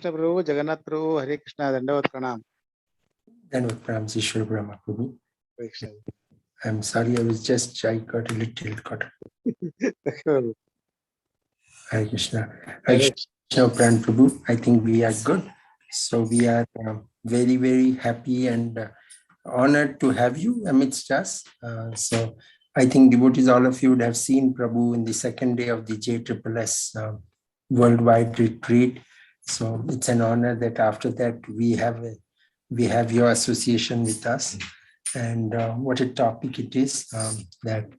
Krishna Prabhu, Jagannath Prabhu, Hare Krishna, Dandavat Pranam. Dandavat Pranam, Seshadripuram Prabhu. I'm sorry, I got a little caught up. Hare Krishna. Hare Krishna, Prana Prabhu. I think we are good. So we are very, very happy and honored to have you amidst us. So I think devotees, all of you would have seen Prabhu in the second day of the JSSS worldwide retreat. So it's an honor that after that we have your association with us. And what a topic it is, that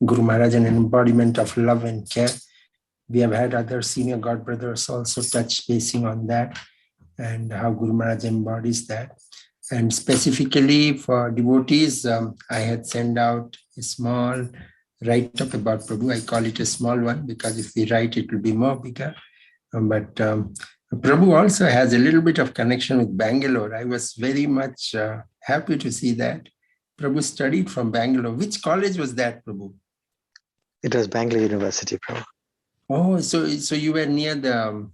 Guru Maharaj, an embodiment of love and care. We have had other senior God brothers also touch basing on that and how Guru Maharaj embodies that. And specifically for devotees, I had sent out a small write-up about Prabhu. I call it a small one because if we write, it will be more bigger. But Prabhu also has a little bit of connection with Bangalore. I was very much happy to see that. Prabhu studied from Bangalore. Which college was that, Prabhu? It was Bangalore University, Prabhu. Oh, so you were near the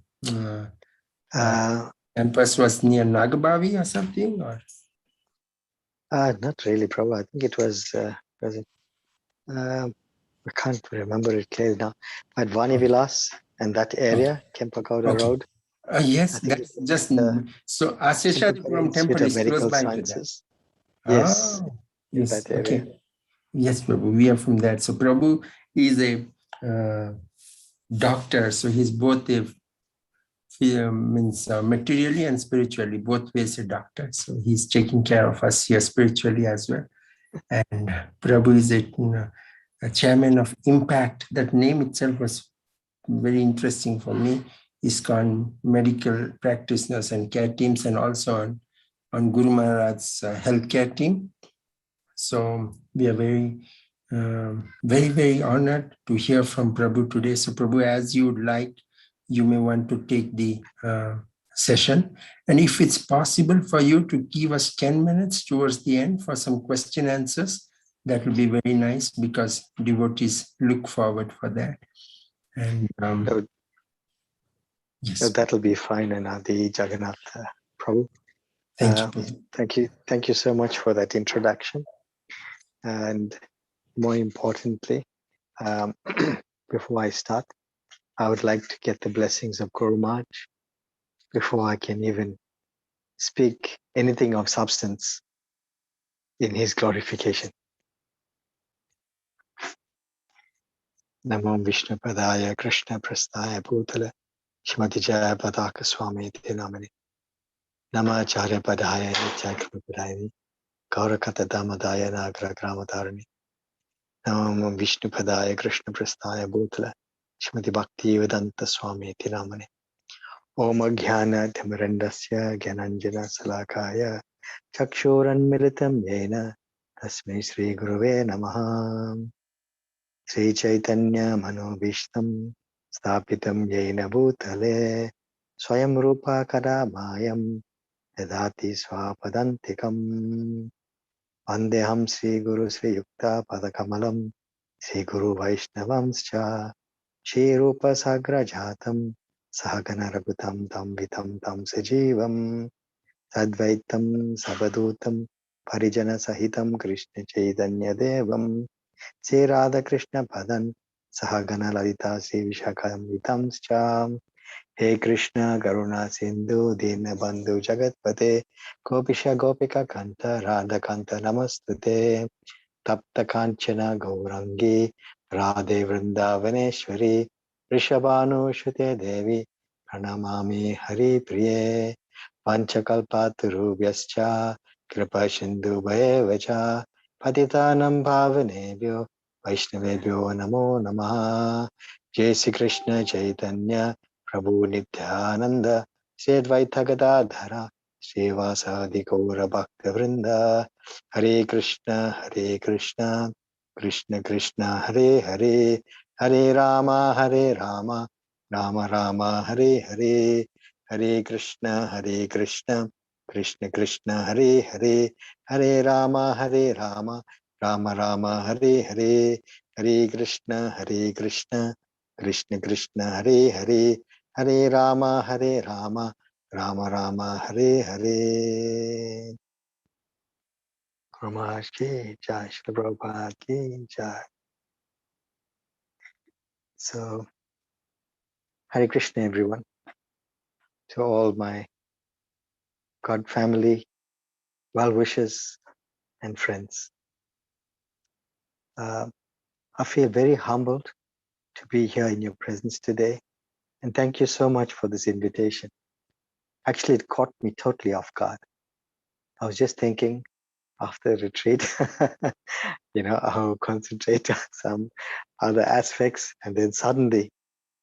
campus was near Nagabavi or something, or? Not really, Prabhu. I think it was I can't remember it clearly now. But Vani Vilas and that area, Kempagowda Road. Yes, that's just so Seshadripuram temple is close by to that. Yes, yes, that area. Okay. Yes, Prabhu, we are from that. So Prabhu is a doctor, so he's both means materially and spiritually, both ways a doctor. So he's taking care of us here spiritually as well. And Prabhu is a chairman of Impact. That name itself was very interesting for me. Iskcon medical practitioners and care teams, and also on Guru Maharaj's healthcare team. So we are very, very honored to hear from Prabhu today. So Prabhu, as you would like, you may want to take the session. And if it's possible for you to give us 10 minutes towards the end for some question answers, that will be very nice because devotees look forward for that. And yes, that will be fine, and the Jagannath Prabhu. Thank you so much for that introduction. And more importantly, before I start, I would like to get the blessings of Guru Maharaj before I can even speak anything of substance in his glorification. Namo Vishnu Padaya Krishna Prasthaya Bhutala Shrimati Jaya Padaka Swami Namani Nama Acharya Padaya Nityakra Padayani Gaurakata Damadaya Nagra Gramatarani Namo Vishnu Padaya Krishna Prasthaya Bhutala Shrimati Bhakti Vedanta Swami Namani Om Jnana Timirandasya Gyananjana Salakaya Chakshuranmilitam Yena Tasmai Sri Guruve Namaha Sri Chaitanya Manobishtam Stapitam Yena Bhutale Swayam Rupa Kadamayam Yadati Swapadantikam Vandeham Sri Guru Sri Yukta Padakamalam Sri Guru Vaishnavamscha Shri Rupa Sagra Jatam Sahagana Ragutam Tam Vitam Tam Sajivam Sadvaitam Sabadutam Parijana Sahitam Krishna Chaitanya Devam Sri Radha Krishna Padan Sahagana Lalita Sri Vishakam Vitamscha He Krishna Karuna Sindhu Dina Bandhu Jagatpate Gopisha Gopika Kanta Radha Kanta Namastute Tapta Kanchana Gaurangi Radhe Vrindavaneshwari Rishabhanu Shute Devi Pranamami Hari Priye Panchakalpatarubhyascha Kripa Sindhu Bhayevacha Patitanam Bhavanebhyo Vaishnavebhyo Namo Namaha Jai Sri Krishna Chaitanya Prabhu Nityananda Sri Advaita Gadadhara Srivasadi Gaura Bhakta Vrinda Hare Krishna Krishna Krishna Hare Hare Hare Rama Rama Rama Hare Hare Hare Krishna Krishna Krishna Hare Hare Hare Rama Rama Rama Hare Hare Hare Krishna Krishna Krishna Hare Hare Hare Rama Rama Rama Hare Hare. Guru Maharaj ki jai, Srila Prabhupada ki jai. So, Hare Krishna everyone, to all my God family, well-wishers and friends. I feel very humbled to be here in your presence today. And thank you so much for this invitation. Actually, it caught me totally off guard. I was just thinking after the retreat, I'll concentrate on some other aspects. And then suddenly,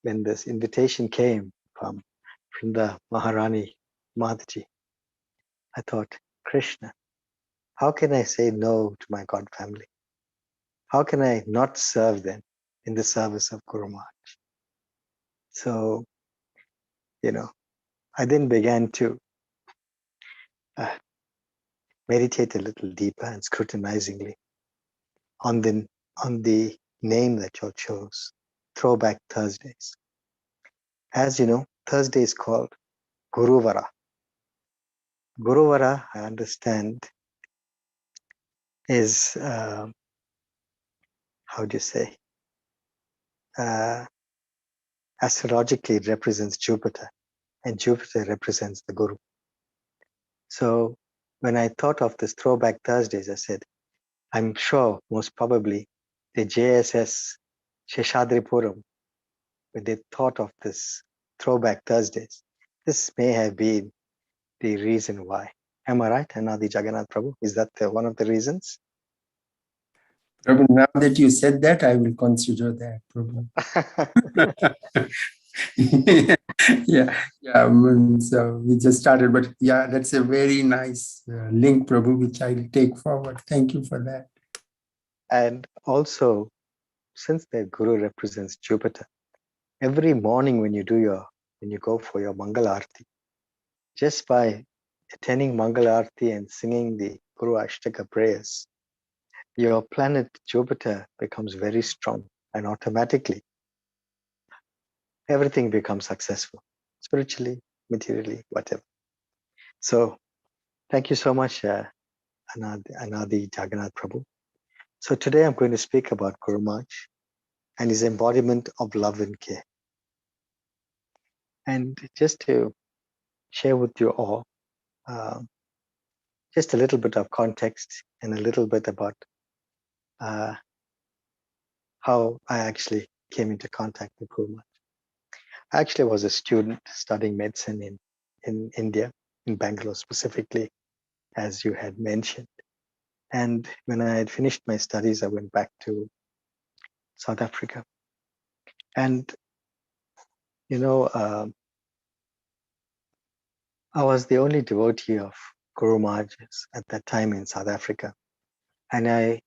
when this invitation came from the Maharani Mataji, I thought, Krishna, how can I say no to my God family? How can I not serve them in the service of Guru Maharaj? So, I then began to meditate a little deeper and scrutinizingly on the name that you chose, Throwback Thursdays. As you know, Thursday is called Guruvara. Guruvara, I understand, is how do you say? Astrologically, it represents Jupiter, and Jupiter represents the Guru. So when I thought of this Throwback Thursdays, I said, I'm sure most probably the JSS Seshadripuram, when they thought of this Throwback Thursdays, this may have been the reason why. Am I right, Anadi Jagannath Prabhu? Is that one of the reasons? Prabhu, now that you said that, I will consider that, Prabhu. So we just started, but yeah, that's a very nice link, Prabhu, which I will take forward. Thank you for that. And also, since the Guru represents Jupiter, every morning when you go for your Mangal Arti, just by attending Mangal Arti and singing the Guru Ashtaka prayers, your planet Jupiter becomes very strong, and automatically everything becomes successful, spiritually, materially, whatever. So thank you so much, Anadi Jagannath Prabhu. So today I'm going to speak about Guru Maharaj and his embodiment of love and care. And just to share with you all, just a little bit of context and a little bit about how I actually came into contact with Guru Maharaj. I actually was a student studying medicine in India, in Bangalore specifically, as you had mentioned. And when I had finished my studies, I went back to South Africa. And, I was the only devotee of Guru Maharaj's at that time in South Africa. And I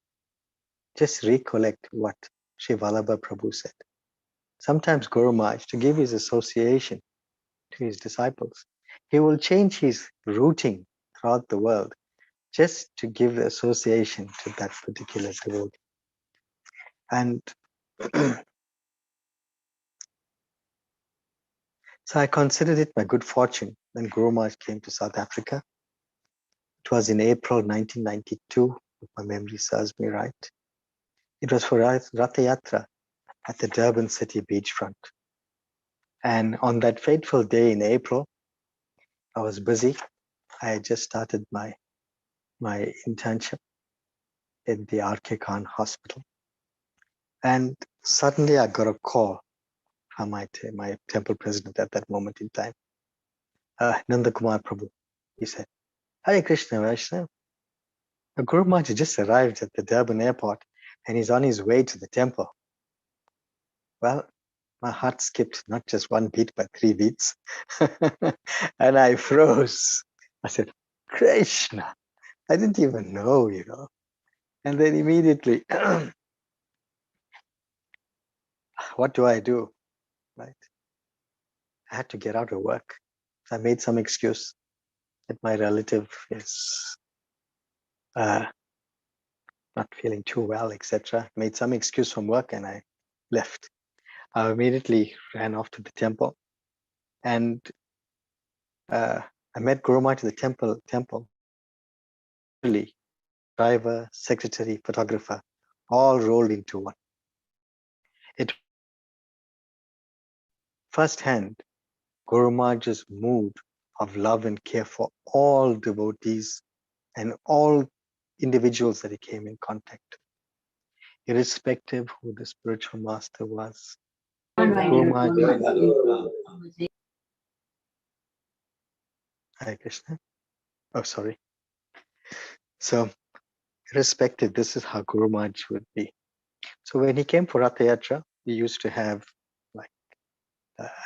just recollect what Sri Vallabha Prabhu said. Sometimes Guru Maharaj, to give his association to his disciples, he will change his routing throughout the world just to give the association to that particular devotee. And so I considered it my good fortune when Guru Maharaj came to South Africa. It was in April 1992, if my memory serves me right. It was for Ratha Yatra at the Durban City beachfront. And on that fateful day in April, I was busy. I had just started my internship in the R.K. Khan Hospital. And suddenly I got a call from my temple president at that moment in time, Nanda Kumar Prabhu. He said, Hare Krishna Vaishnava, Guru Maharaj just arrived at the Durban airport and he's on his way to the temple. Well, my heart skipped not just one beat, but 3 beats. And I froze. I said, Krishna, I didn't even know, And then immediately, what do I do? Right? I had to get out of work. So I made some excuse that my relative is not feeling too well, etc. Made some excuse from work and I left. I immediately ran off to the temple. And I met Guru Maharaj at the temple. Really, driver, secretary, photographer, all rolled into one. It firsthand Guru Maharaj's mood of love and care for all devotees and all individuals that he came in contact with, irrespective who the spiritual master was. Guru Maharaj, Hare Krishna. Oh, sorry. So, irrespective, this is how Guru Maharaj would be. So when he came for Ratha Yatra, we used to have like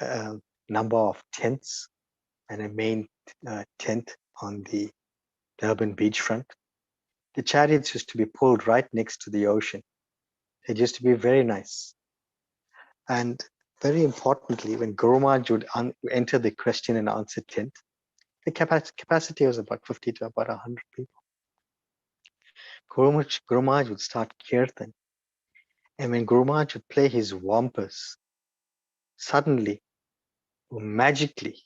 a number of tents and a main tent on the Durban beachfront. The chariots used to be pulled right next to the ocean. It used to be very nice. And very importantly, when Guru Maharaj would enter the question and answer tent, the capacity was about 50 to about 100 people. Guru Maharaj would start kirtan. And when Guru Maharaj would play his wampus, suddenly, magically,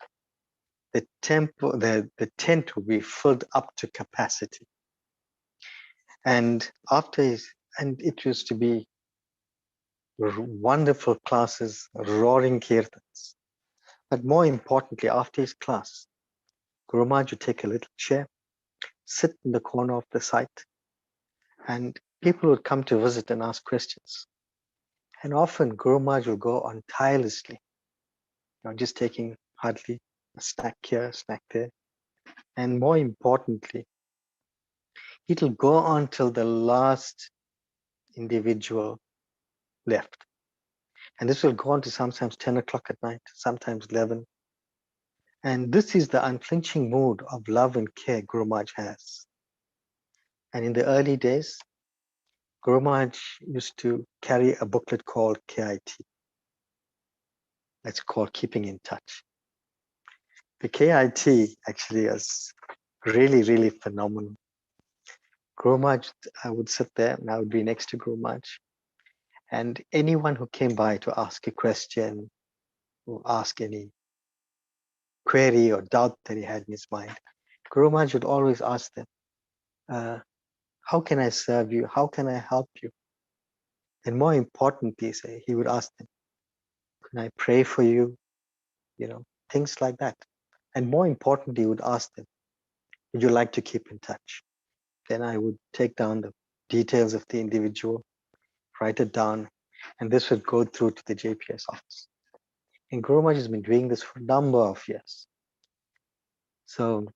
the tent would be filled up to capacity. And and it used to be wonderful classes, roaring kirtans. But more importantly, after his class, Guru Maharaj would take a little chair, sit in the corner of the site, and people would come to visit and ask questions. And often Guru Maharaj would go on tirelessly, just taking hardly a snack here, a snack there. And more importantly, it'll go on till the last individual left. And this will go on to sometimes 10 o'clock at night, sometimes 11. And this is the unflinching mood of love and care Guru Maharaj has. And in the early days, Guru Maharaj used to carry a booklet called KIT. That's called Keeping in Touch. The KIT actually is really, really phenomenal. Guru Maharaj, I would sit there and I would be next to Guru Maharaj. And anyone who came by to ask a question or ask any query or doubt that he had in his mind, Guru Maharaj would always ask them, how can I serve you? How can I help you? And more importantly, he would ask them, can I pray for you? Things like that. And more importantly, he would ask them, would you like to keep in touch? Then I would take down the details of the individual, write it down, and this would go through to the JPS office. And Guru Maharaj has been doing this for a number of years. So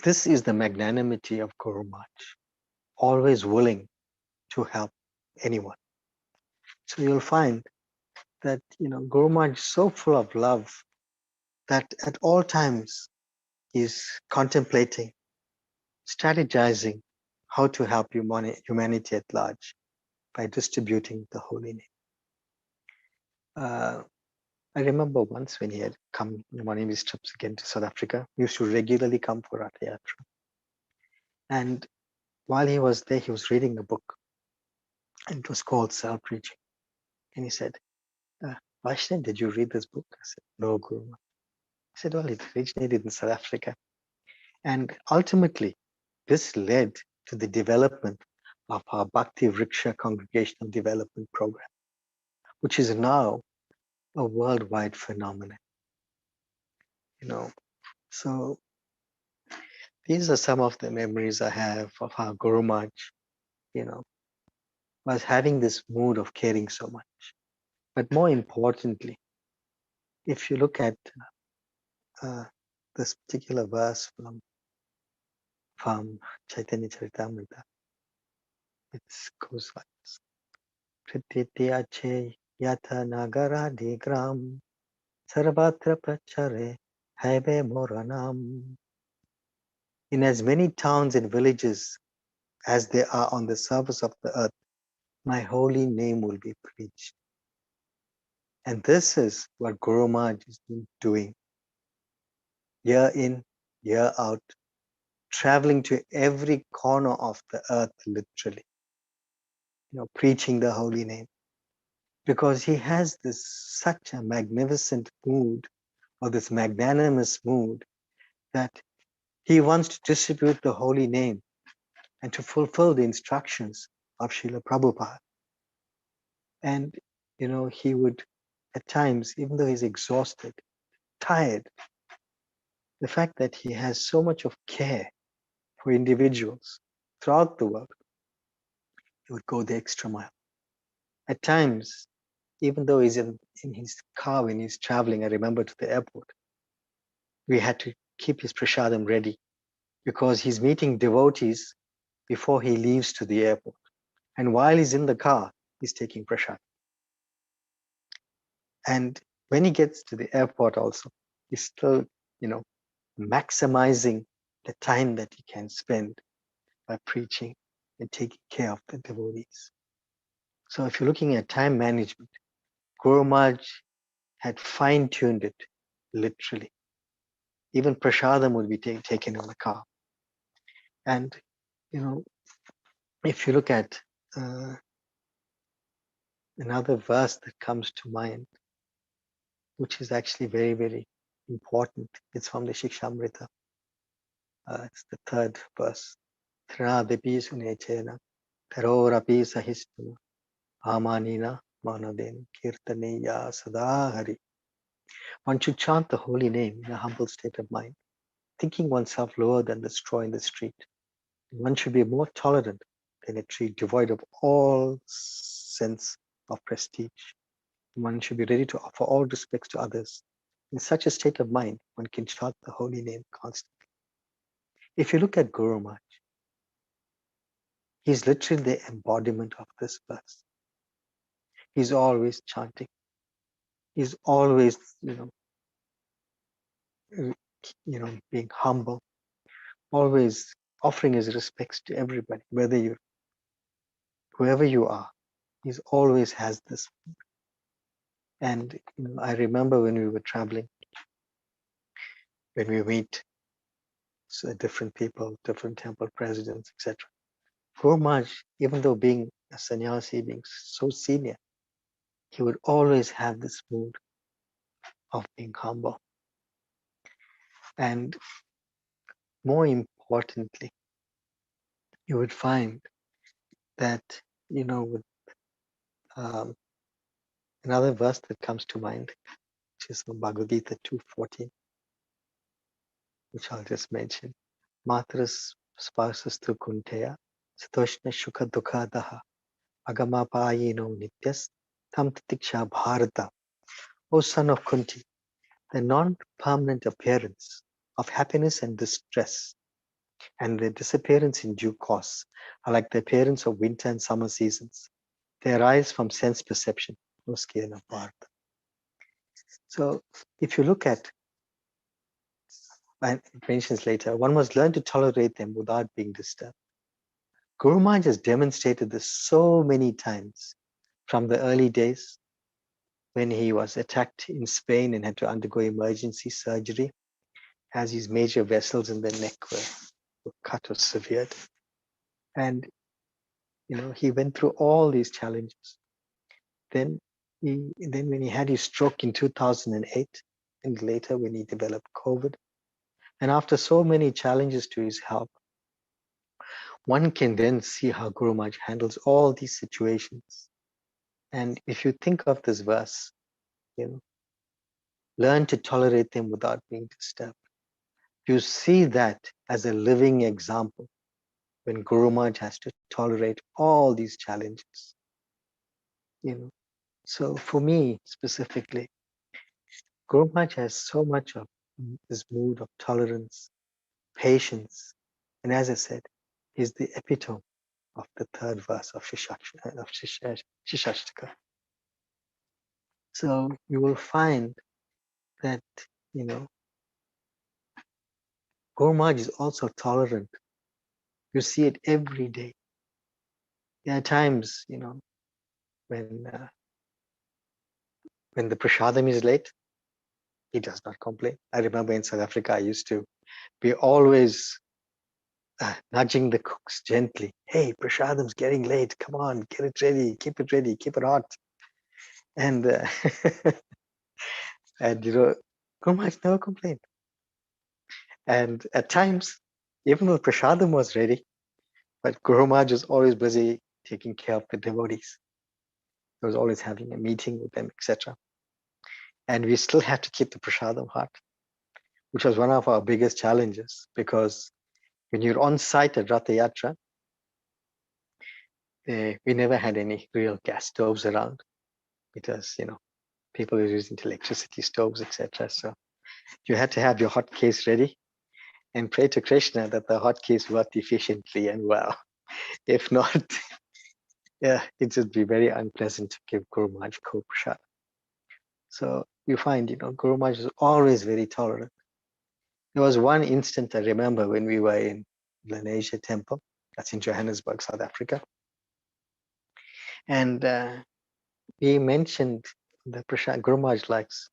this is the magnanimity of Guru Maharaj, always willing to help anyone. So you'll find that Guru Maharaj is so full of love that at all times he's contemplating, strategizing how to help humanity at large by distributing the holy name. I remember once when he had come on one of his trips again to South Africa, he used to regularly come for Ratha Yatra. And while he was there, he was reading a book, and it was called Self-Preaching. And he said, Vaishnav, did you read this book? I said, no, Guru. He said, well, it originated in South Africa. And ultimately, this led to the development of our Bhakti Vriksha Congregational Development Program, which is now a worldwide phenomenon. So these are some of the memories I have of how Guru Maharaj, was having this mood of caring so much. But more importantly, if you look at this particular verse from Chaitanya Charitamrita, it goes like this. Prititya che yatha nagara digram sarvatra prachare haive moranam. In as many towns and villages as there are on the surface of the earth, my holy name will be preached. And this is what Guru Maharaj has been doing, year in, year out, traveling to every corner of the earth, literally, preaching the holy name. Because he has such a magnificent mood or this magnanimous mood that he wants to distribute the holy name and to fulfill the instructions of Srila Prabhupada. And, he would, at times, even though he's exhausted, tired, the fact that he has so much of care for individuals throughout the world, he would go the extra mile. At times, even though he's in his car when he's traveling, I remember to the airport, we had to keep his prasadam ready because he's meeting devotees before he leaves to the airport. And while he's in the car, he's taking prasad. And when he gets to the airport also, he's still, maximizing the time that he can spend by preaching and taking care of the devotees. So if you're looking at time management, Guru Maharaj had fine-tuned it, literally. Even prasadam would be taken in the car. And, if you look at another verse that comes to mind, which is actually very, very important, it's from the Shikshamrita. It's the 3rd verse. Thradapi sunechena, tarorapi sahistuna, amanina manaden kirtaneya sadahari. One should chant the holy name in a humble state of mind, thinking oneself lower than the straw in the street. One should be more tolerant than a tree devoid of all sense of prestige. One should be ready to offer all respects to others. In such a state of mind, one can chant the holy name constantly. If you look at Guru Maharaj, he's literally the embodiment of this verse. He's always chanting. He's always, being humble, always offering his respects to everybody, whoever you are. He always has this. And I remember when we were traveling, when we meet different people, different temple presidents, etc. Guru Maharaj, even though being a sannyasi, being so senior, he would always have this mood of being humble. And more importantly, you would find that, with another verse that comes to mind, which is from Bhagavad Gita 2:14, which I'll just mention. Matras sparsastu kunteya, satoshna shukha dukkadaha, agamapayino nityas, tam tatiksha bharata. O son of Kunti, the non-permanent appearance of happiness and distress and their disappearance in due course are like the appearance of winter and summer seasons. They arise from sense perception, no scale of Bharata. So if you look at, and it mentions later, one must learn to tolerate them without being disturbed. Guru Maharaj has demonstrated this so many times from the early days when he was attacked in Spain and had to undergo emergency surgery, as his major vessels in the neck were cut or severed. And, he went through all these challenges. Then when he had his stroke in 2008, and later when he developed COVID, and after so many challenges to his health, one can then see how Guru Maharaj handles all these situations. And if you think of this verse, learn to tolerate them without being disturbed. You see that as a living example when Guru Maharaj has to tolerate all these challenges. So for me specifically, Guru Maharaj has so much of this mood of tolerance, patience, and as I said, he's the epitome of the 3rd verse of Shishashtaka. So you will find that, Guru Maharaj is also tolerant. You see it every day. There are times, when the prasadam is late, he does not complain. I remember in South Africa, I used to be always nudging the cooks gently. Hey, prasadam's getting late. Come on, get it ready, keep it hot. And and Guru Maharaj never complained. And at times, even though prasadam was ready, but Guru Maharaj was always busy taking care of the devotees. He was always having a meeting with them, etc. And we still had to keep the prasadam hot, which was one of our biggest challenges, because when you're on site at Ratha Yatra, we never had any real gas stoves around, because people were using electricity stoves, etc. So you had to have your hot case ready and pray to Krishna that the hot case worked efficiently and well. If not, yeah, it would be very unpleasant to give Guru Maharaj cold prasad. So you find, Guru Maharaj is always very tolerant. There was one instant I remember when we were in Lenasia Temple, that's in Johannesburg, South Africa. And we mentioned the prasad. Guru Maharaj likes,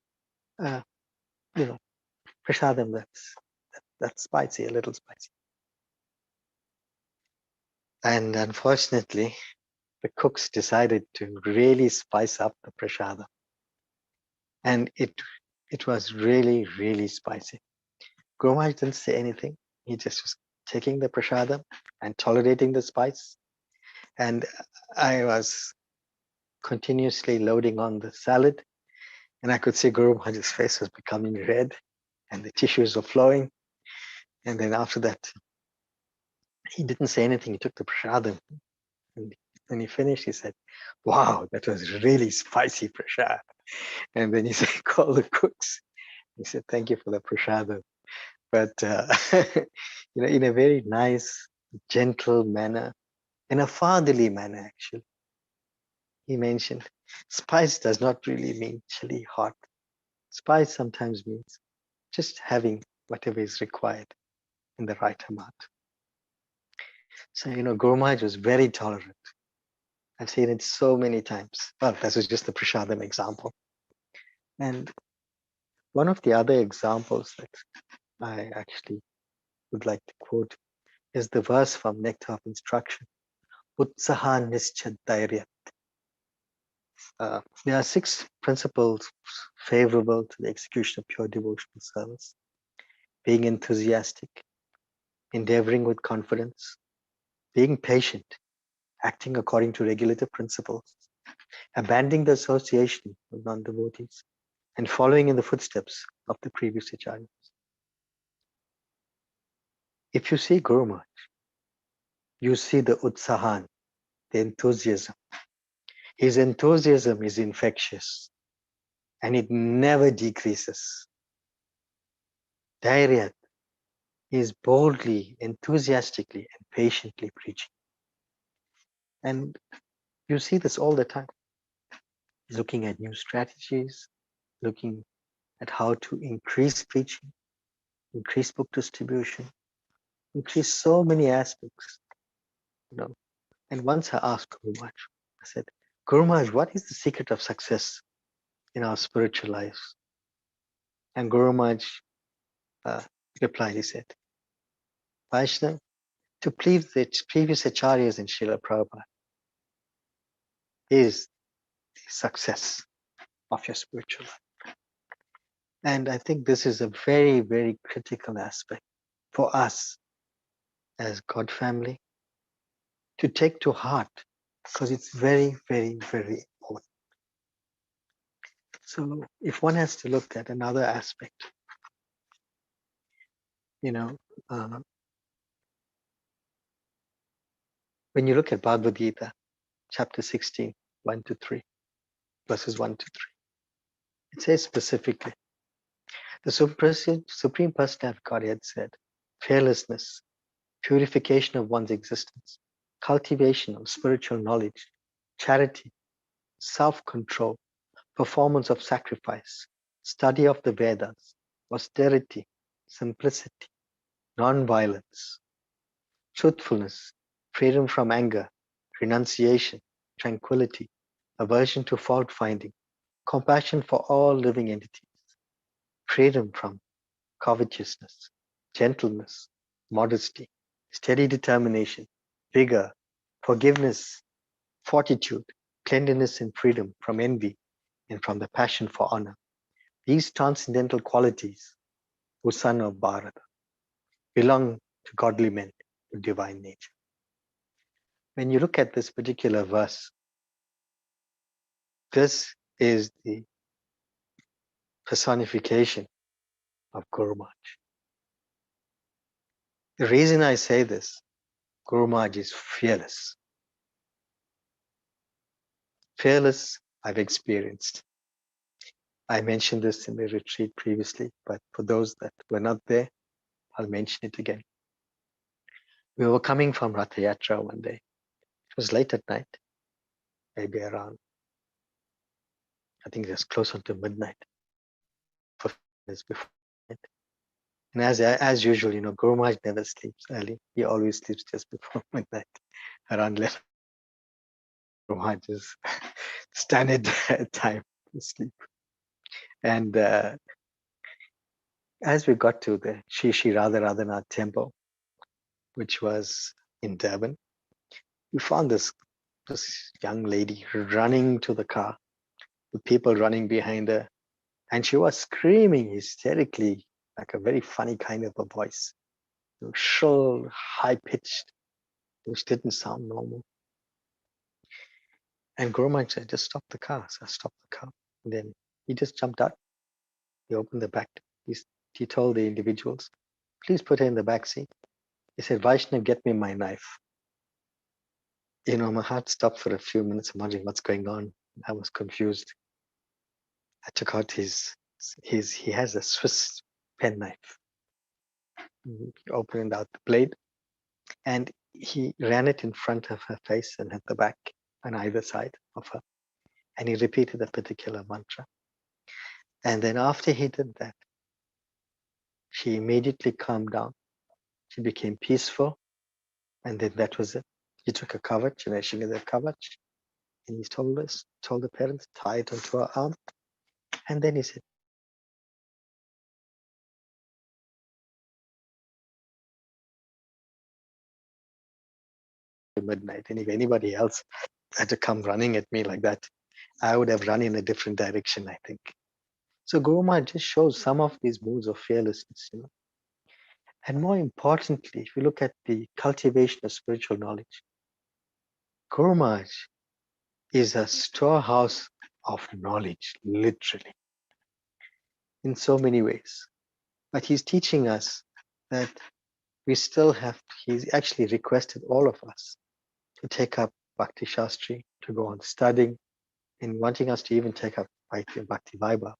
prasadam that's spicy, a little spicy. And unfortunately, the cooks decided to really spice up the prasadam. And it was really, really spicy. Guru Maharaj didn't say anything. He just was taking the prasadam and tolerating the spice. And I was continuously loading on the salad, and I could see Guru Maharaj's face was becoming red and the tissues were flowing. And then after that, he didn't say anything. He took the prasadam, and when he finished, he said, "Wow, that was really spicy prasad." And then he said, "Call the cooks." He said, "Thank you for the prasadam." But in a very nice, gentle manner, in a fatherly manner, actually, he mentioned, spice does not really mean chili hot. Spice sometimes means just having whatever is required in the right amount. So, Guru Maharaj was very tolerant. I've seen it so many times. Well, this is just the prasadam example. And one of the other examples that I actually would like to quote is the verse from Nectar of Instruction, Utsaha Nischadairya. There are 6 principles favorable to the execution of pure devotional service: being enthusiastic, endeavoring with confidence, being patient, acting according to regulative principles, abandoning the association of non-devotees, and following in the footsteps of the previous acharyas. If you see Guru Maharaj, you see the utsahan, the enthusiasm. His enthusiasm is infectious and it never decreases. Dhairyat is boldly, enthusiastically, and patiently preaching. And you see this all the time. Looking at new strategies, looking at how to increase preaching, increase book distribution, increase so many aspects. And once I asked Guru Maharaj, I said, Guru Maharaj, what is the secret of success in our spiritual lives? And Guru Maharaj replied, he said, Vaishnava, to please the previous acharyas in Srila Prabhupada is the success of your spiritual life. And I think this is a very, very critical aspect for us as God family to take to heart, because it's very, very, very important. So if one has to look at another aspect, when you look at Bhagavad Gita, chapter 16, 1-3, verses 1-3, it says specifically, the Supreme Personality of Godhead said, fearlessness, purification of one's existence, cultivation of spiritual knowledge, charity, self-control, performance of sacrifice, study of the Vedas, austerity, simplicity, non-violence, truthfulness, freedom from anger, renunciation, tranquility, aversion to fault-finding, compassion for all living entities, freedom from covetousness, gentleness, modesty, steady determination, vigor, forgiveness, fortitude, cleanliness and freedom from envy and from the passion for honor. these transcendental qualities, O son of Bharata, belong to godly men with divine nature. When you look at this particular verse, this is the personification of Guru Maharaj. The reason I say this, Guru Maharaj is fearless. Fearless, I've experienced. I mentioned this in the retreat previously, but for those that were not there, I'll mention it again. We were coming from Ratha Yatra one day. It was late at night, maybe around, I think it was close on to midnight, 15 minutes before midnight. And as usual, Guru Maharaj never sleeps early. He always sleeps just before midnight, around 11. Guru Maharaj is standard time to sleep. And as we got to the Shri Shri Radha Radhanath temple, which was in Durban, we found this young lady running to the car with people running behind her. And she was screaming hysterically, like a very funny kind of a voice, shrill, high-pitched, which didn't sound normal. And Guru Maharaj said, just stop the car. So I stopped the car. And then he just jumped out. He opened the back. He told the individuals, please put her in the back seat. He said, Vaishnav, get me my knife. My heart stopped for a few minutes. I'm wondering what's going on. I was confused. I took out he has a Swiss penknife. He opened out the blade and he ran it in front of her face and at the back on either side of her. And he repeated a particular mantra. And then after he did that, she immediately calmed down. She became peaceful. And then that was it. He took a kavach, and she did a kavach. And he told the parents, tie it onto her arm. And then he said, midnight. And if anybody else had to come running at me like that, I would have run in a different direction, I think. So Guru Maharaj just shows some of these moods of fearlessness, And more importantly, if you look at the cultivation of spiritual knowledge, Guru Maharaj is a storehouse of knowledge, literally, in so many ways. But he's teaching us that we still he's actually requested all of us to take up Bhakti Shastri, to go on studying, and wanting us to even take up Bhakti Vaibhav.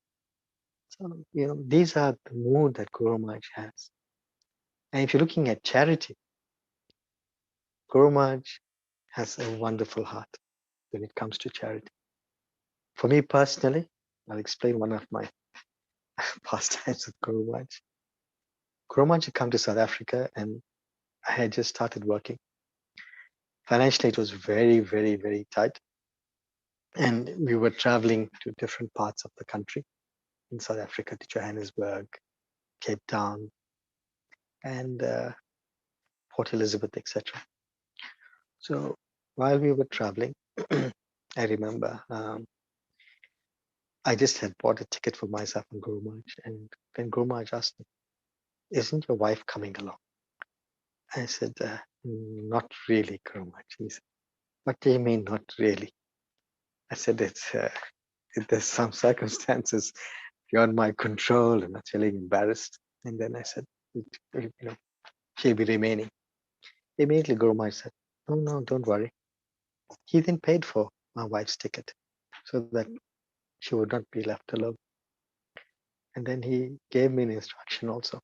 So, these are the mood that Guru Maharaj has. And if you're looking at charity, Guru Maharaj has a wonderful heart when it comes to charity. For me personally, I'll explain one of my pastimes with Guru Maharaj. Guru Maharaj had come to South Africa and I had just started working. Financially, it was very, very, very tight. And we were traveling to different parts of the country in South Africa, to Johannesburg, Cape Town, and Port Elizabeth, etc. So while we were traveling, I remember I just had bought a ticket for myself and Guru Maharaj. And then Guru Maharaj asked me, isn't your wife coming along? I said, not really, Guru Maharaj. He said, what do you mean, not really? I said, there's some circumstances beyond my control and I'm feeling embarrassed. And then I said, she'll be remaining. Immediately Guru Maharaj said, no, don't worry. He then paid for my wife's ticket so that she would not be left alone. And then he gave me an instruction also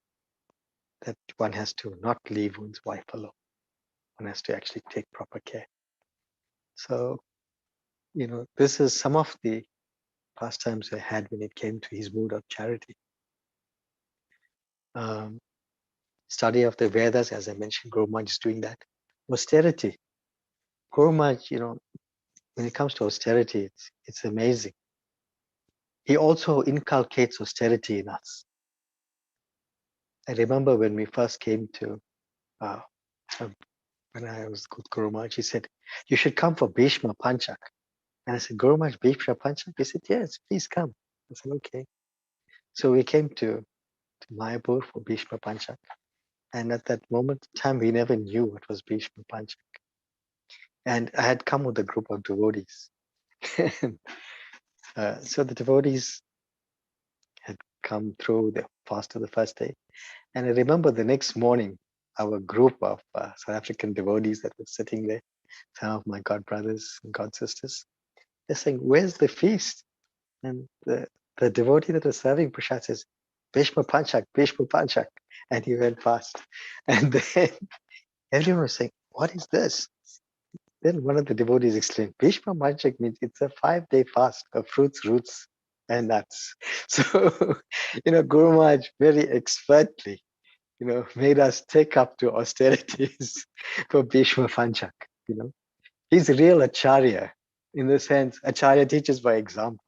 that one has to not leave one's wife alone. One has to actually take proper care. So, this is some of the pastimes I had when it came to his mood of charity. Study of the Vedas, as I mentioned, Guru Maharaj is doing that. Austerity. Guru Maharaj, when it comes to austerity, it's amazing. He also inculcates austerity in us. I remember when we first came to, when I was with Guru Maharaj, he said, you should come for Bhishma Panchak. And I said, Guru Maharaj, Bhishma Panchak? He said, yes, please come. I said, okay. So we came to Mayapur for Bhishma Panchak. And at that moment in time, we never knew what was Bhishma Panchak. And I had come with a group of devotees. So the devotees had come through the fast of the first day. And I remember the next morning, our group of South African devotees that were sitting there, some of my god brothers and god sisters, they're saying, "Where's the feast?" And the devotee that was serving prasad says, "Bhishma Panchak, Bhishma Panchak." And he went past. And then everyone was saying, "What is this?" Then one of the devotees explained, "Bhishma Panchak means it's a 5-day fast of fruits, roots, and nuts." So, Guru Maharaj very expertly, made us take up to austerities for Bhishma Panchak. He's a real acharya in the sense, acharya teaches by example.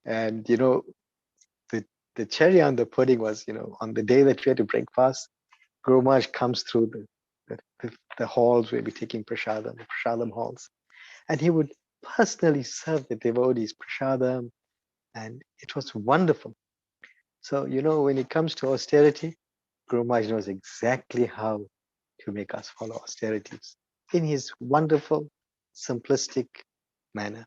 And, the cherry on the pudding was, on the day that we had to break fast, Guru Maharaj comes through the halls where we're taking prasadam, the prasadam halls. And he would personally serve the devotees prasadam. And it was wonderful. So, when it comes to austerity, Guru Maharaj knows exactly how to make us follow austerities in his wonderful, simplistic manner.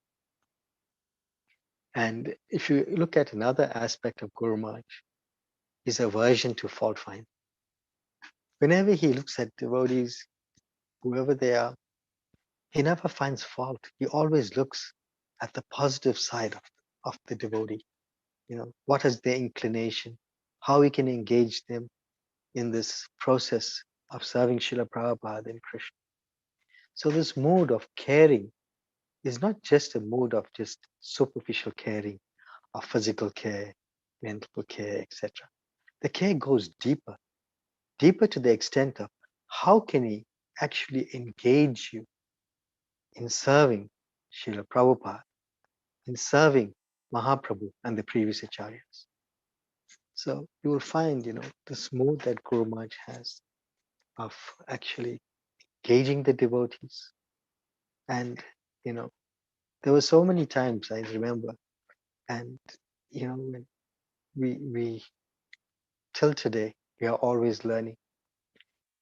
And if you look at another aspect of Guru Maharaj, his aversion to fault finding. Whenever he looks at devotees, whoever they are, he never finds fault. He always looks at the positive side of the devotee. What is their inclination, how we can engage them in this process of serving Srila Prabhupada and Krishna. So this mood of caring is not just a mood of just superficial caring, of physical care, mental care, etc. The care goes deeper to the extent of how can he actually engage you in serving Srila Prabhupada, in serving Mahaprabhu and the previous acharyas. So you will find, this mood that Guru Maharaj has of actually engaging the devotees. And, there were so many times I remember, and, when we till today, we are always learning.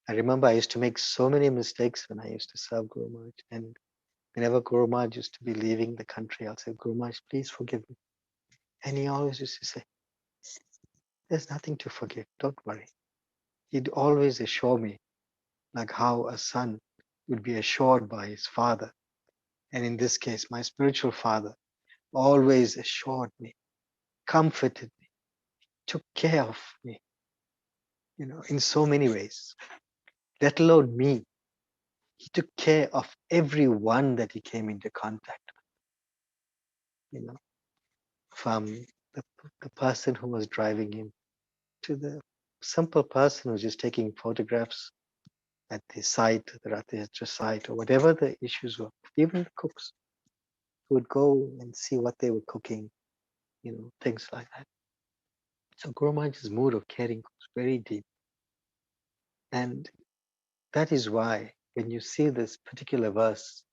I remember I used to make so many mistakes when I used to serve Guru Maharaj. And whenever Guru Maharaj used to be leaving the country, I'll say, "Guru Maharaj, please forgive me." And he always used to say, "There's nothing to forgive. Don't worry." He'd always assure me, like how a son would be assured by his father. And in this case, my spiritual father always assured me, comforted me, took care of me, in so many ways, let alone me. He took care of everyone that he came into contact with, from the person who was driving him to the simple person who was just taking photographs at the site, the Rathayatra site, or whatever the issues were. Even the cooks who would go and see what they were cooking, things like that. So Guru Maharaj's mood of caring goes very deep. And that is why when you see this particular verse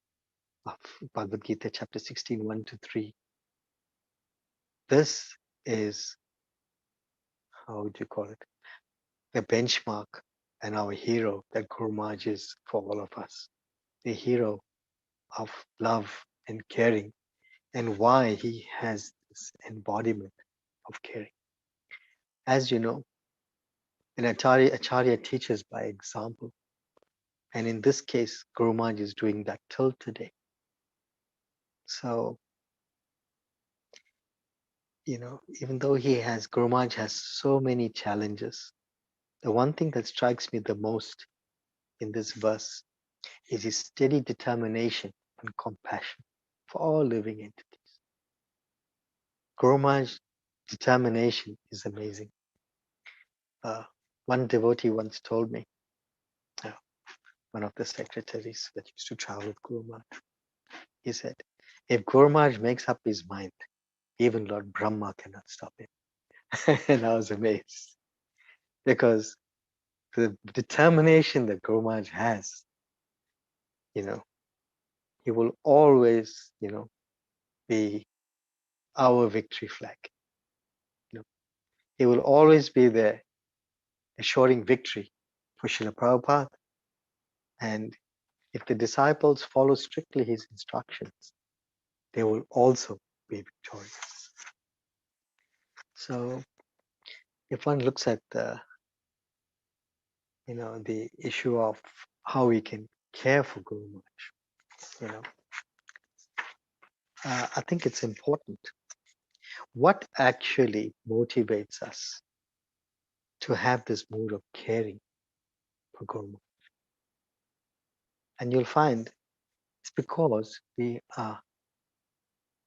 of Bhagavad Gita, chapter 16, 1-3, this is, how would you call it, the benchmark and our hero that Guru Maharaj is for all of us, the hero of love and caring, and why he has this embodiment of caring. As you know, an Acharya teaches by example. And in this case, Guru Maharaj is doing that till today. So, even though Guru Maharaj has so many challenges, the one thing that strikes me the most in this verse is his steady determination and compassion for all living entities. Guru Maharaj's determination is amazing. One devotee once told me, one of the secretaries that used to travel with Guru Maharaj, he said, if Guru Maharaj makes up his mind, even Lord Brahma cannot stop him. And I was amazed because the determination that Guru Maharaj has, he will always, be our victory flag. He will always be there, assuring victory for Srila Prabhupada. And if the disciples follow strictly his instructions, they will also be victorious. So if one looks at the issue of how we can care for Guru Maharaj, I think it's important. What actually motivates us to have this mood of caring for Guru Maharaj? And you'll find it's because we are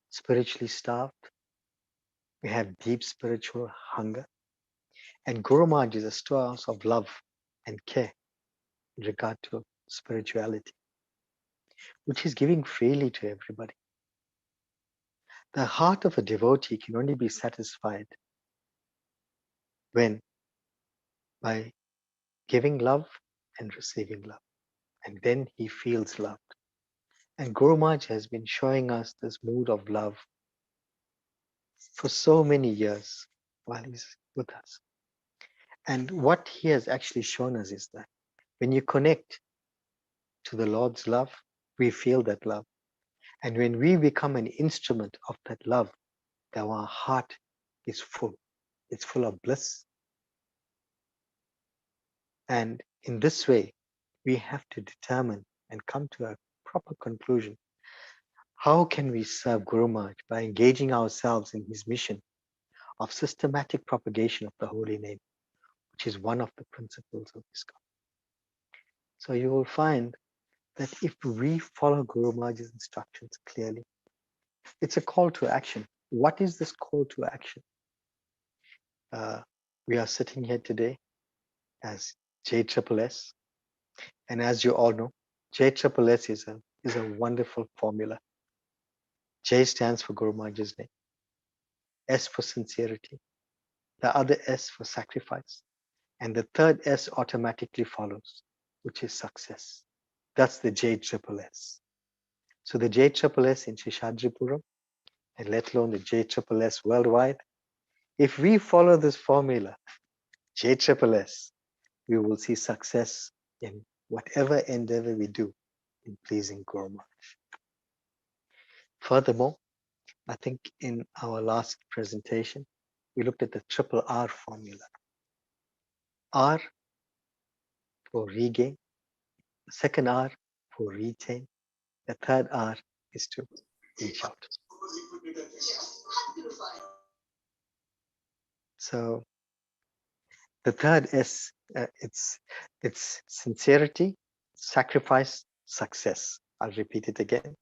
spiritually starved, we have deep spiritual hunger, and Guru Maharaj is a storehouse of love and care in regard to spirituality, which is giving freely to everybody. The heart of a devotee can only be satisfied when by giving love and receiving love, and then he feels loved. And Guru Maharaj has been showing us this mood of love for so many years while he's with us. And what he has actually shown us is that when you connect to the Lord's love, we feel that love. And when we become an instrument of that love, then our heart is full. It's full of bliss. And in this way, we have to determine and come to a proper conclusion. How can we serve Guru Maharaj? By engaging ourselves in his mission of systematic propagation of the holy name, which is one of the principles of Iskcon. So you will find that if we follow Guru Maharaj's instructions clearly, it's a call to action. What is this call to action? We are sitting here today as JSSS, and as you all know, JSSS is a wonderful formula. J stands for Guru Maharaj's name, S for sincerity, the other S for sacrifice, and the third S automatically follows, which is success. That's the JSSS. So the JSSS in Seshadripuram, and let alone the JSSS worldwide, if we follow this formula, JSSS, we will see success in whatever endeavor we do in pleasing Guru Maharaj. Furthermore, I think in our last presentation, we looked at the triple R formula. R for regain, the second R for retain, the third R is to reach out. So the third S, it's sincerity, sacrifice, success. I'll repeat it again.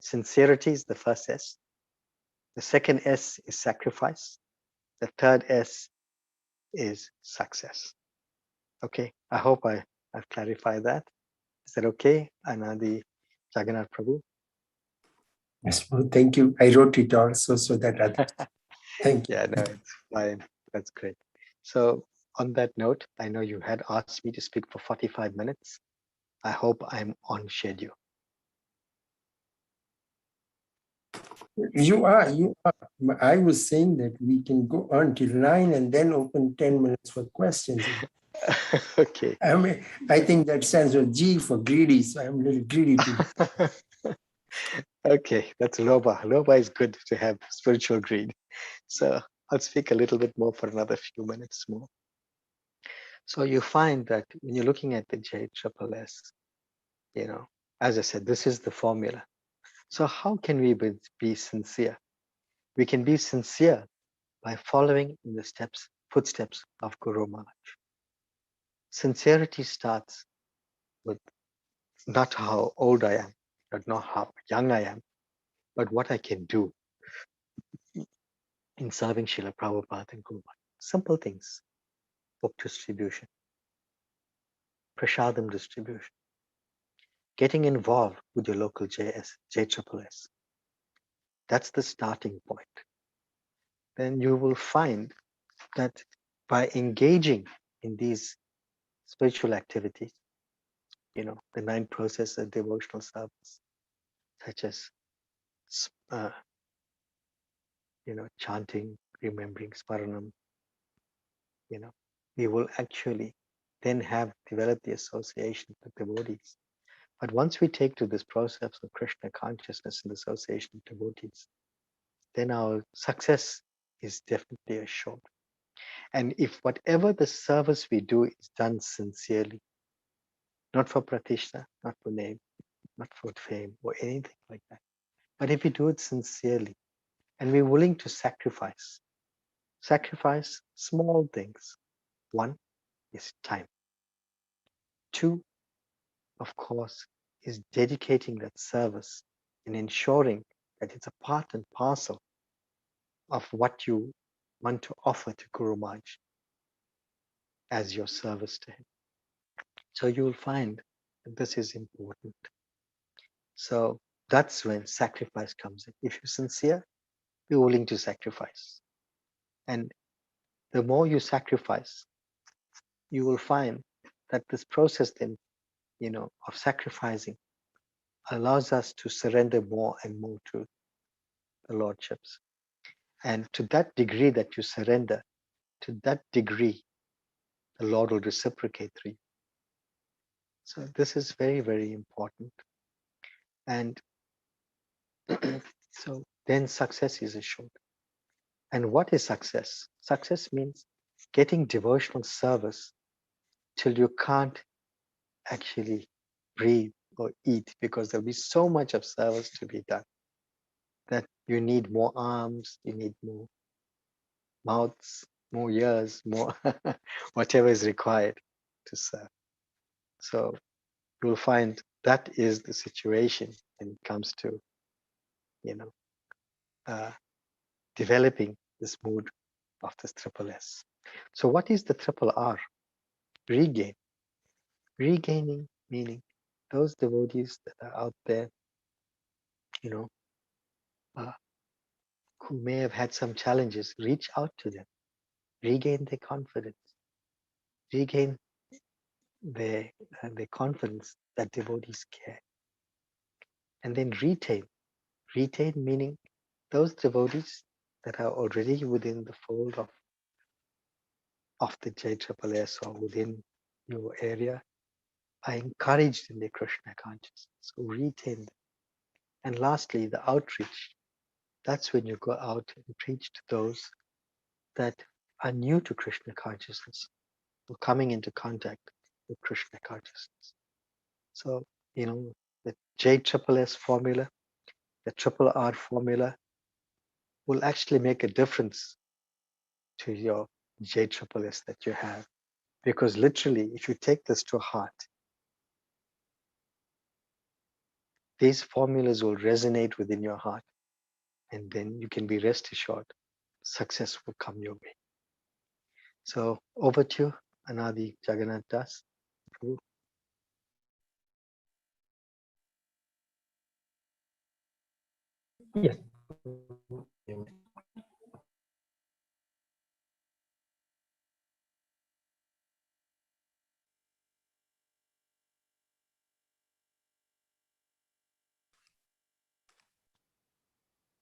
Sincerity is the first S. The second S is sacrifice. The third S is success. Okay, I hope I've clarified that. Is that okay, Anandi Jagannath Prabhu? Yes, well, thank you. I wrote it also so that others. Thank you. Yeah, no, it's fine. That's great. So on that note, I know you had asked me to speak for 45 minutes. I hope I'm on schedule. You are. I was saying that we can go on till 9 and then open 10 minutes for questions. Okay. I think that stands for G for greedy, so I'm a little greedy today. Okay, that's Loba. Loba is good to have spiritual greed. So I'll speak a little bit more for another few minutes more. So you find that when you're looking at the JSSS, as I said, this is the formula. So how can we be sincere? We can be sincere by following in the footsteps of Guru Maharaj. Sincerity starts with not how old I am, not how young I am, but what I can do in serving Srila Prabhupada and Guru Maharaj. Simple things: book distribution, prasadam distribution, getting involved with your local JSSS. That's the starting point. Then you will find that by engaging in these spiritual activities, the 9 processes of devotional service, such as chanting, remembering, Sparanam, we will actually then have developed the association with devotees. But once we take to this process of Krishna consciousness and association with devotees, then our success is definitely assured. And if whatever the service we do is done sincerely, not for pratishtha, not for name, not for fame or anything like that, but if we do it sincerely and we're willing to sacrifice small things. One is time. Two, of course, is dedicating that service and ensuring that it's a part and parcel of what you want to offer to Guru Maharaj as your service to him. So you will find that this is important. So that's when sacrifice comes in. If you're sincere, you're willing to sacrifice. And the more you sacrifice, you will find that this process then, of sacrificing allows us to surrender more and more to the Lordships. And to that degree that you surrender, to that degree, the Lord will reciprocate through you. So this is very, very important. And so then success is assured. And what is success? Success means getting devotional service till you can't actually breathe or eat, because there'll be so much of service to be done that you need more arms, you need more mouths, more ears, more whatever is required to serve. So you'll find that is the situation when it comes to, developing this mood of this triple S. So what is the triple R? Regain. Regaining meaning those devotees that are out there, who may have had some challenges, reach out to them, regain their confidence, regain their confidence that devotees care, and then retain. Retain meaning those devotees that are already within the fold of the JSSS or within your area are encouraged in their Krishna consciousness. So retain them. And lastly, the outreach. That's when you go out and preach to those that are new to Krishna consciousness or coming into contact with Krishna consciousness. So, the JSSS formula, the triple R formula will actually make a difference to your JSSS that you have. Because literally, if you take this to heart, these formulas will resonate within your heart, and then you can be rest assured success will come your way. So over to you, Anadi Jagannath Das. Yes.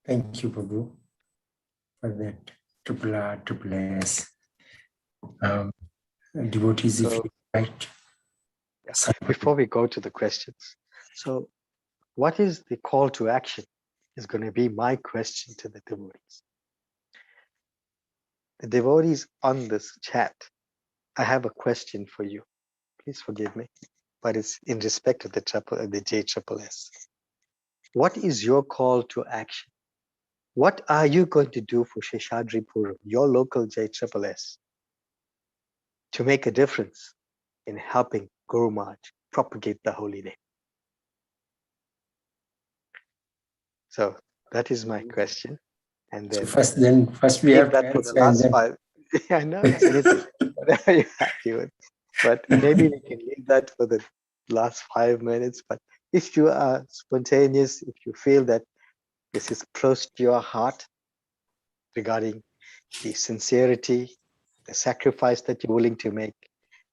Thank you, Prabhu, for that triple R, triple S. Devotees, if So, you like. before we go to the questions, so what is the call to action is going to be my question to the devotees. The devotees on this chat, I have a question for you. Please forgive me, but it's in respect of the JSSS. What is your call to action? What are you going to do for Seshadripuram, your local JSSS, to make a difference in helping Guru Maharaj propagate the holy name? So that is my question. And then first we have to that for the answer last and then... 5. I know anything, whatever you're happy with. But maybe we can leave that for the last 5 minutes. But if you are spontaneous, if you feel that this is close to your heart regarding the sincerity, the sacrifice that you're willing to make,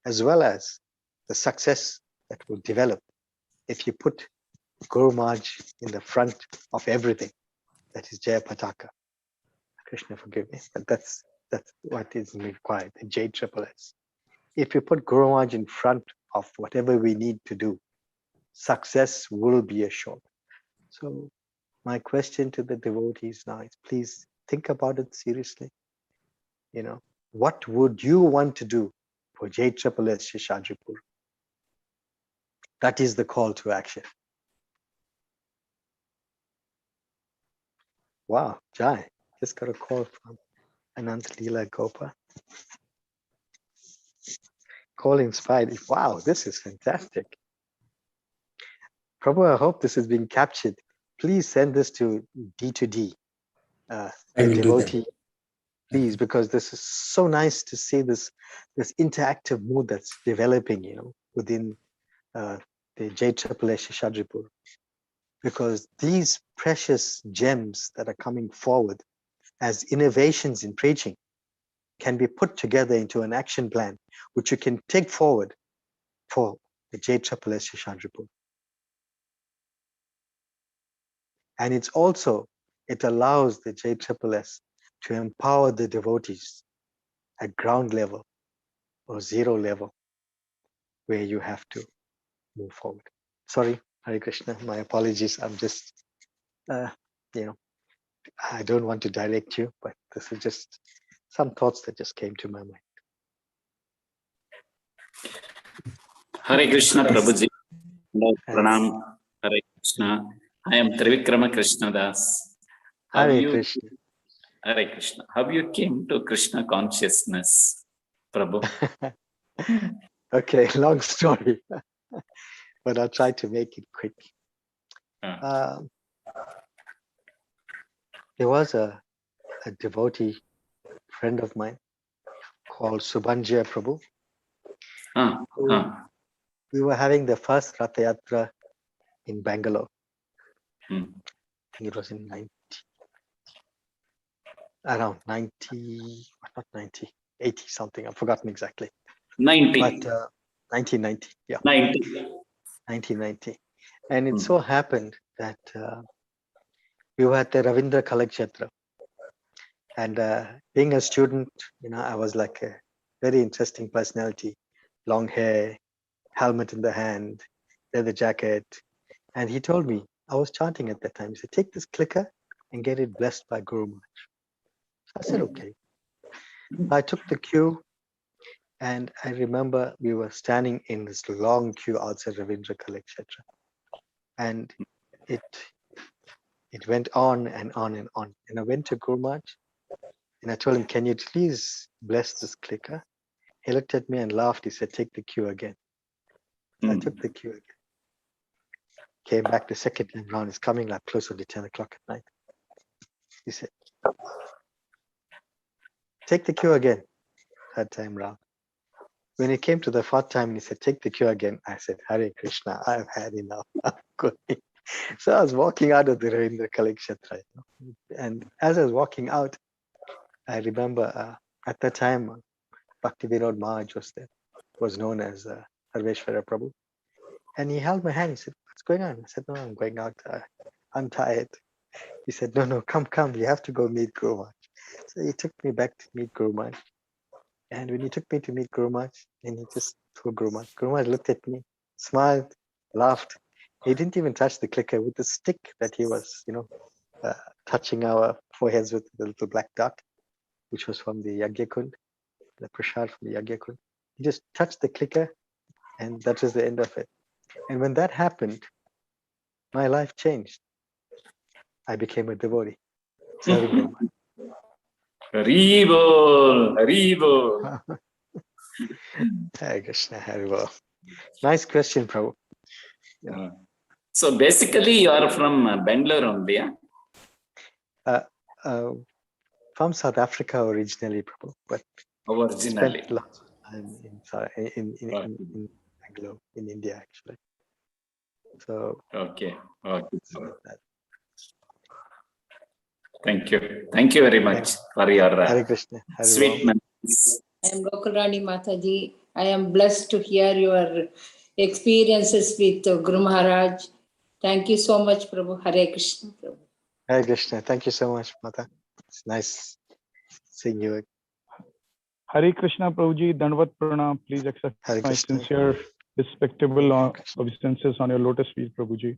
as well as the success that will develop if you put Guru Maharaj in the front of everything, that is Jaya Pataka. Krishna forgive me, but that's That's what is required, the JSSS. If you put Guru Maharaj in front of whatever we need to do, success will be assured. So my question to the devotees now is, please think about it seriously. What would you want to do for JSSS Seshadripuram? That is the call to action. Wow, Jai, just got a call from Anant Leela Gopa. Call inspired. Wow, this is fantastic. Prabhu, I hope this is being captured. Please send this to D2D, I will do devotee. Please, because this is so nice to see this interactive mood that's developing, within the JSSS Seshadripuram. Because these precious gems that are coming forward as innovations in preaching can be put together into an action plan, which you can take forward for the JSSS Seshadripuram. And it allows the JSSS to empower the devotees at ground level or zero level, where you have to move forward. Sorry, Hare Krishna, my apologies. I'm just, I don't want to direct you, but this is just some thoughts that just came to my mind. Hare Krishna, Prabhuji. Pranam. Hare Krishna. I am Trivikrama Krishnadas. Hare Krishna. Hare Krishna. How you came to Krishna consciousness, Prabhu? Okay, long story, but I'll try to make it quick. There was a devotee friend of mine called Subhanjaya Prabhu. We were having the first Ratha Yatra in Bangalore. I think it was in 80 something. I've forgotten exactly. 90. But 1990, yeah. 1990. And it so happened that we were at the Ravindra Kalakshetra. And being a student, I was like a very interesting personality. Long hair, helmet in the hand, leather jacket. And he told me, I was chanting at that time. He said, take this clicker and get it blessed by Guru Maharaj. So I said, okay. I took the queue, and I remember we were standing in this long queue outside Ravindra Kalakshetra. And it went on and on and on. And I went to Guru Maharaj and I told him, can you please bless this clicker? He looked at me and laughed. He said, take the queue again. So I took the queue again. Came back the second time round. It's coming like closer to 10 o'clock at night. He said, take the queue again. Third time round. When it came to the fourth time, he said, take the queue again. I said, Hare Krishna, I've had enough. I'm going. So I was walking out of the Ravindra Kalakshetra. And as I was walking out, I remember at that time, Bhaktivinod Maharaj was known as Sarveshwara Prabhu. And he held my hand. He said, what's going on? I said, no, I'm going out. I'm tired. He said, no, come. You have to go meet Guru Maharaj. So he took me back to meet Guru Maharaj. And when he took me to meet Guru Maharaj, and he just told Guru Maharaj. Guru Maharaj looked at me, smiled, laughed. He didn't even touch the clicker with the stick that he was, touching our foreheads with the little black dot, which was from the Yagyakund, the prasad from the Yagyakund. He just touched the clicker, and that was the end of it. And when that happened, my life changed. I became a devotee, serving Guru Maharaj. Haribol. Hare Krishna, Haribol. Nice question, Prabhu. Yeah. So basically, you are from Bangalore only, yeah? From South Africa originally, Prabhu, but Originally. spent lots of time in Bangalore, in India, actually. So Okay. so that. Thank you very much for your Hare Krishna, sweet memories. I am Lokalrani Mataji. I am blessed to hear your experiences with Guru Maharaj. Thank you so much, Prabhu. Hare Krishna, Prabhu. Hare Krishna. Thank you so much, Mata. It's nice seeing you Hare Krishna Prabhuji, Dandavat Pranam. Please accept Hare my Krishna. sincere, respectable Hare Krishna. obeisances on your lotus feet, Prabhuji.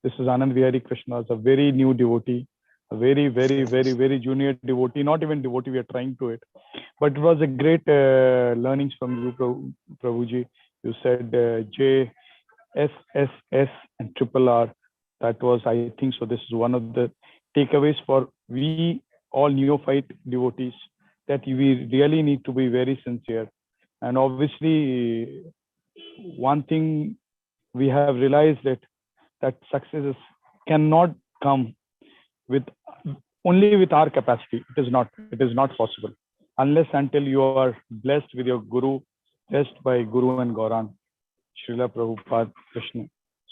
This is Anand Vihari Krishna, a very new devotee, a very, very, very, very junior devotee, not even devotee, we are trying to it. But it was a great learnings from you, Prabhuji. You said J, S, S, S, and triple R. That was, I think, so this is one of the takeaways for we all neophyte devotees, that we really need to be very sincere. And obviously, one thing we have realized that success cannot come with only with our capacity. It is not possible unless until you are blessed with your Guru, blessed by Guru and Gaurang, Srila Prabhupada Krishna.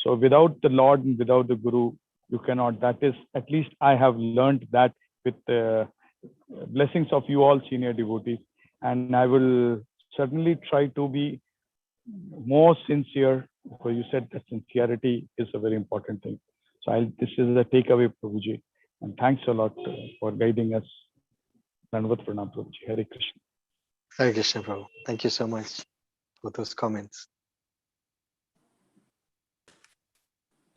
So without the Lord and without the Guru, you cannot. That is, at least I have learned that with the blessings of you all senior devotees. And I will certainly try to be more sincere, because you said that sincerity is a very important thing. So this is a takeaway, Prabhuji. And thanks a lot for guiding us. Dandavat Pranam, Prabhuji. Hare Krishna. Hare Krishna, Prabhu. Thank you so much for those comments.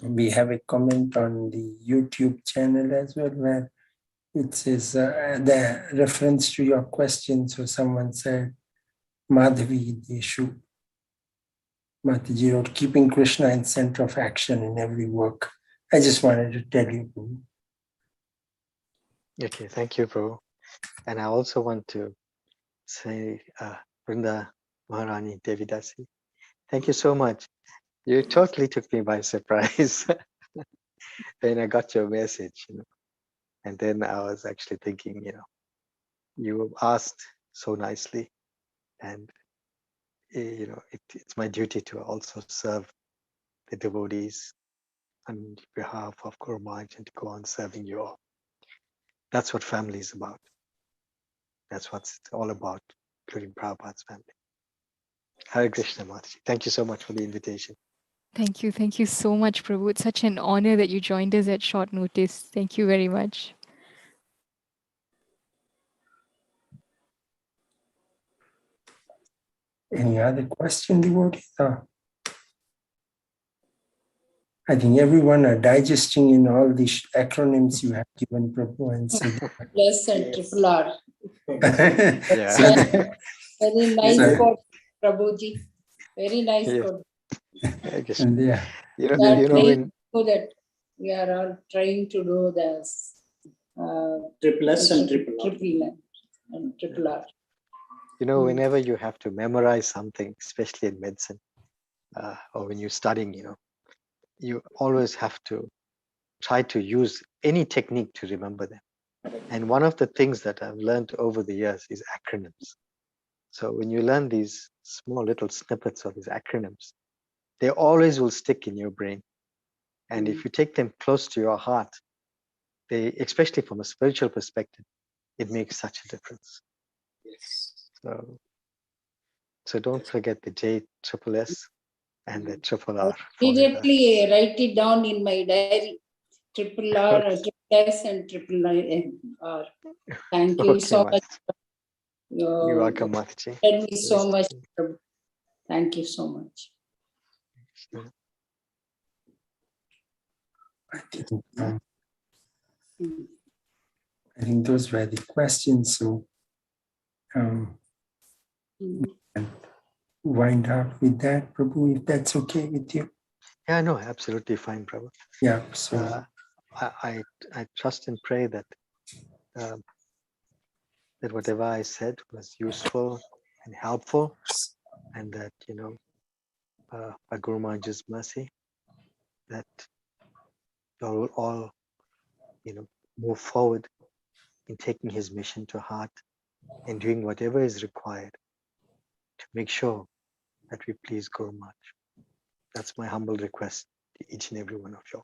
We have a comment on the YouTube channel as well, where it says the reference to your question. So someone said, Madhavi, the issue. Mataji wrote, keeping Krishna in center of action in every work. I just wanted to tell you. Okay, thank you, Prabhu. And I also want to say, Vrinda Maharani Devidasi, thank you so much. You totally took me by surprise when I got your message, And then I was actually thinking, you asked so nicely, and it's my duty to also serve the devotees on behalf of Guru Maharaj and to go on serving you all. That's what family is about. That's what it's all about, including Prabhupada's family. Hare Krishna, Mataji. Thank you so much for the invitation. Thank you. Thank you so much, Prabhu. It's such an honor that you joined us at short notice. Thank you very much. Any other question, devotees? I think everyone are digesting in all these acronyms you have given, Prabhu. And so Plus and triple R. Yeah. so Very nice So- quote, Prabhuji. Very nice Yeah. quote. Hare Krishna. and yeah, We are You know trying when to do that. We are all trying to do this. Triple S and triple R. Triple R. whenever you have to memorize something, especially in medicine, or when you're studying, you always have to try to use any technique to remember them. And one of the things that I've learned over the years is acronyms. So when you learn these small little snippets of these acronyms, they always will stick in your brain. And if you take them close to your heart, they, especially from a spiritual perspective, it makes such a difference. So don't forget the JSS and the triple R. Immediately write it down in my diary. Triple R, triple S and triple R. Thank you so much. You're welcome, Mataji. Thank you so much. Thank you so much. I think those were the questions. So wind up with that, Prabhu, if that's okay with you. Yeah, no, absolutely fine, Prabhu. Yeah, so I trust and pray that that whatever I said was useful and helpful, and that by Guru Maharaj's mercy, that you will all move forward in taking his mission to heart and doing whatever is required to make sure that we please Guru Maharaj. That's my humble request to each and every one of you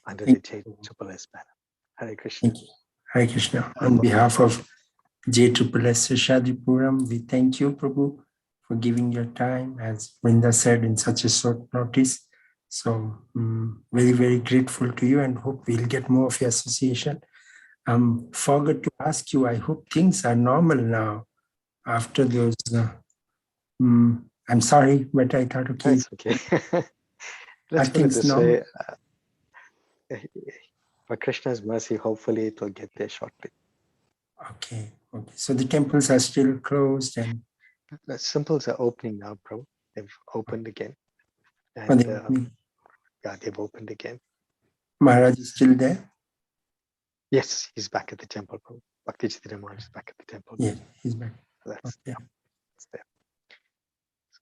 under the JSS banner. Hare Krishna. thank you. Hare Krishna. On behalf of JSS Seshadripuram, we thank you, Prabhu, for giving your time, as Vrinda said, in such a short notice. So very, very grateful to you, and hope we'll get more of your association. Forgot to ask you, I hope things are normal now. after those, I'm sorry, but I thought, okay, It's okay. Let's I put think it this no. way. For Krishna's mercy, hopefully it will get there shortly. Okay. So the temples are still closed and The temples are opening now, Prabhu. They've opened again. are And they opening? yeah, they've opened again. Maharaj is still there? Yes, he's back at the temple, Prabhu. Bhakti Chitara Maharaj is back at the temple. Yeah, he's back. That's Okay. that's there.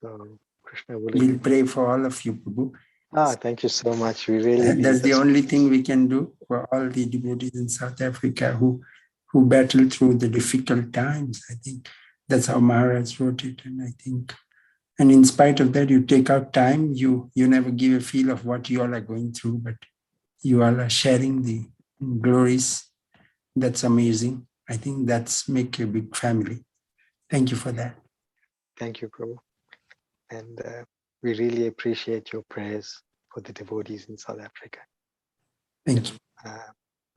So Krishna will. We'll pray for all of you, Prabhu. Thank you so much. We really That's the need only thing we can do for all the devotees in South Africa who battle through the difficult times. I think that's how Maharaj wrote it. And I think, and in spite of that, you take out time, you never give a feel of what you all are going through, but you all are sharing the glories. That's amazing. I think that's make a big family. Thank you for that. Thank you, Prabhu. And we really appreciate your prayers for the devotees in South Africa. Thank you.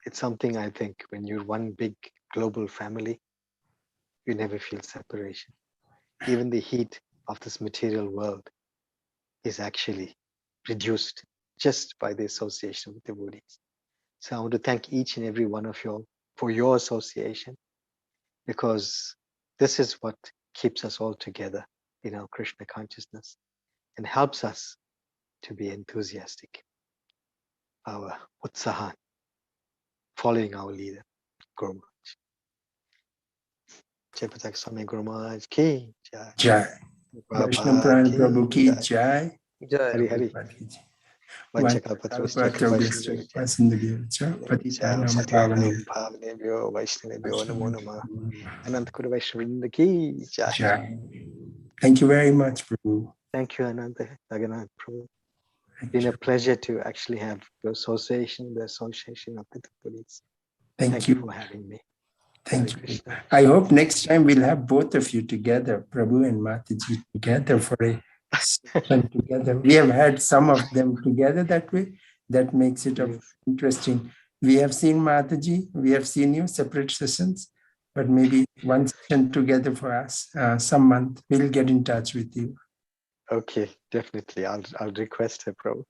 It's something I think when you're one big global family, you never feel separation. Even the heat of this material world is actually reduced just by the association with devotees. So I want to thank each and every one of you for your association, because this is what keeps us all together in our Krishna consciousness and helps us to be enthusiastic. Our utsahan, following our leader, Guru Maharaj. Jai Patak Swami Guru Maharaj ki jai. Jai. Vaisnava Prana Prabhu ki jai. Hari Hari. Pavanebhyo Vaishnavebhyo Namo Namah. Anantakura Vaishnavrinda ki jai. Thank you very much, Prabhu. Thank you, Ananta Jagannath Prabhu. It's been a pleasure to actually have the association of the devotees. Thank you for having me. Thank you. I hope next time we'll have both of you together, Prabhu and Mataji together for a session together. We have had some of them together that way. That makes it interesting. We have seen Mataji, we have seen you, separate sessions, but maybe one session together for us, some month. We'll get in touch with you. Okay, definitely. I'll request her, Prabhu.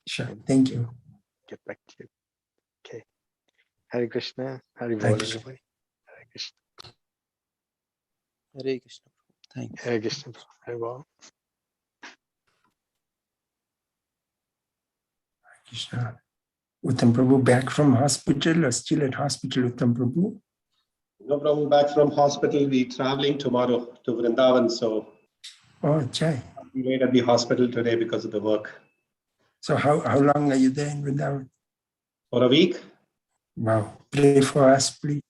Sure. Thank you. Get back to you. Okay. Hare Krishna. Hare Bol, everybody. Hare Krishna. Hare Krishna. Thanks. Hare Krishna. Hare Bol. Krishna. Uttam Prabhu back from hospital or still at hospital, Uttam Prabhu? No problem, back from hospital. We're traveling tomorrow to Vrindavan, so Jai. I'll be late at the hospital today because of the work. So how long are you there in Vrindavan? For a week. Wow. Pray for us, please.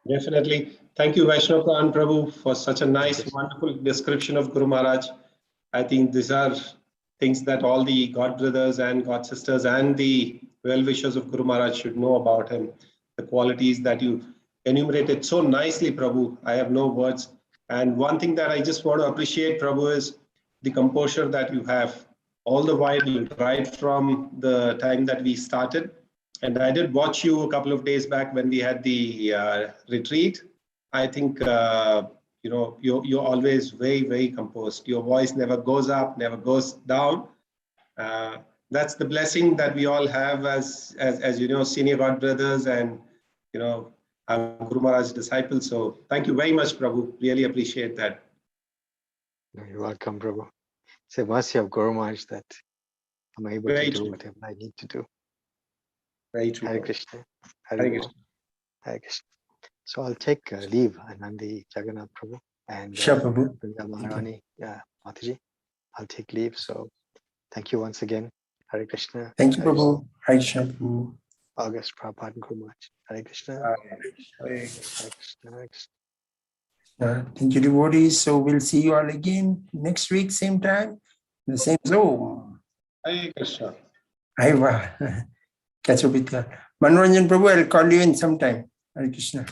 Definitely. Thank you, Vaisnava Prana Prabhu, for such a nice, wonderful description of Guru Maharaj. I think these are things that all the God brothers and God sisters and the well-wishers of Guru Maharaj should know about him. The qualities that you enumerated so nicely, Prabhu. I have no words. And one thing that I just want to appreciate, Prabhu, is the composure that you have all the while, right from the time that we started. And I did watch you a couple of days back when we had the retreat. I think, you're always very, very composed. Your voice never goes up, never goes down. That's the blessing that we all have as you know, senior God brothers and, our Guru Maharaj disciples. So thank you very much, Prabhu. Really appreciate that. You're welcome, Prabhu. It's a mercy of Guru Maharaj that I'm able to do whatever I need to do. Very true. Hare Krishna. Hare Krishna. Hare Krishna. So I'll take leave, Anandi Jagannath Prabhu and Prabhu. Maharani Mataji. I'll take leave. So thank you once again. Hare Krishna. Thank you, Prabhu. Hare Krishna, Prabhu. August Prabhupada and Guru Maharaj. Hare Krishna. Hare Krishna. Hare Krishna. Thank you, devotees. So we'll see you all again next week, same time, the same Zoom. Hare Krishna. Aiva. Catch up with you. Manoranjan Prabhu, I'll call you in sometime. Hare Krishna.